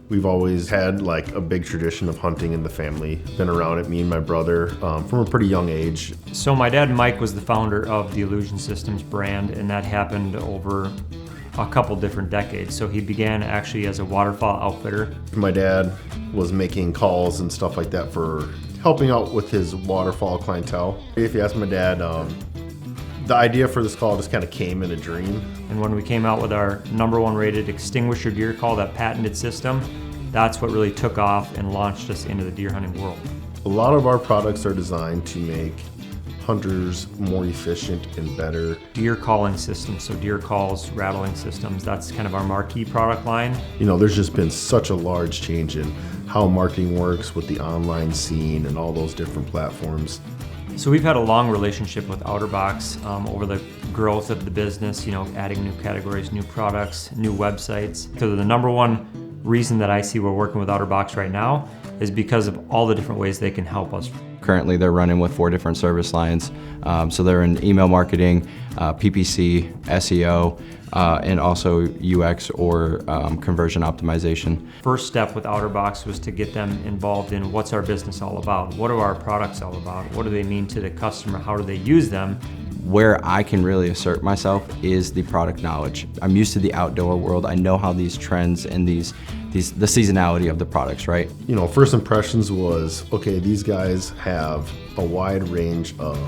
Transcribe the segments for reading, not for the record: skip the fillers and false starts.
We've always had like a big tradition of hunting in the family. Been around it, me and my brother, from a pretty young age. So my dad, Mike, was the founder of the Illusion Systems brand, and that happened over a couple different decades. So he began actually as a waterfowl outfitter. My dad was making calls and stuff like that for helping out with his waterfowl clientele. If you ask my dad, the idea for this call just kind of came in a dream. And when we came out with our #1 rated extinguisher deer call, that patented system, that's what really took off and launched us into the deer hunting world. A lot of our products are designed to make hunters more efficient and better. Deer calling systems, so deer calls, rattling systems, that's kind of our marquee product line. You know, there's just been such a large change in how marketing works with the online scene and all those different platforms. So we've had a long relationship with OuterBox over the growth of the business, you know, adding new categories, new products, new websites. So the #1 reason that I see we're working with OuterBox right now is because of all the different ways they can help us. Currently they're running with 4 different service lines. So they're in email marketing, PPC, SEO, and also UX or conversion optimization. First step with OuterBox was to get them involved in what's our business all about? What are our products all about? What do they mean to the customer? How do they use them? Where I can really assert myself is the product knowledge. I'm used to the outdoor world. I know how these trends and the seasonality of the products, right? You know, first impressions was, okay, these guys have a wide range of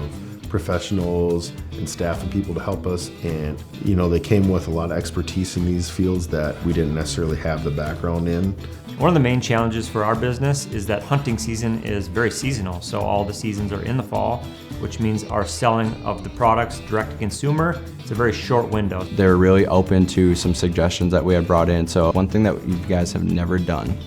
professionals and staff and people to help us, and you know, they came with a lot of expertise in these fields that we didn't necessarily have the background in. One of the main challenges for our business is that hunting season is very seasonal, so all the seasons are in the fall, which means our selling of the products direct to consumer, it's a very short window. They're really open to some suggestions that we had brought in. So one thing that you guys have never done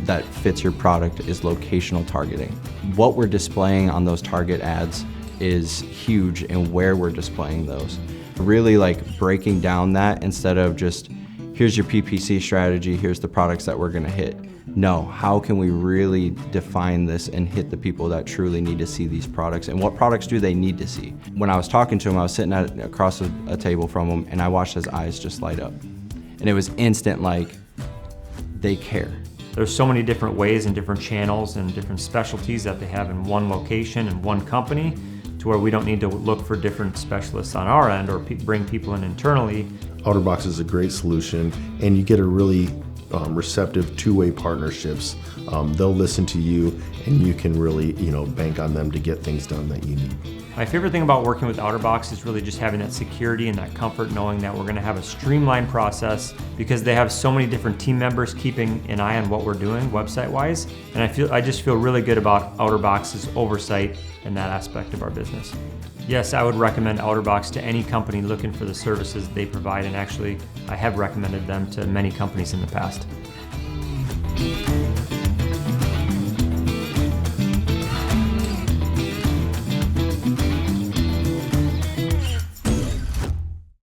that fits your product is locational targeting. What we're displaying on those target ads is huge in where we're displaying those. Really like breaking down that instead of just, here's your PPC strategy, here's the products that we're gonna hit. No, how can we really define this and hit the people that truly need to see these products, and what products do they need to see? When I was talking to him, I was sitting across a table from him, and I watched his eyes just light up. And it was instant, like, they care. There's so many different ways and different channels and different specialties that they have in one location and one company, to where we don't need to look for different specialists on our end or bring people in internally. OuterBox is a great solution, and you get a really receptive two-way partnerships. They'll listen to you, and you can really, you know, bank on them to get things done that you need. My favorite thing about working with OuterBox is really just having that security and that comfort, knowing that we're going to have a streamlined process because they have so many different team members keeping an eye on what we're doing website-wise, and I just feel really good about OuterBox's oversight in that aspect of our business. Yes, I would recommend OuterBox to any company looking for the services they provide, and actually I have recommended them to many companies in the past.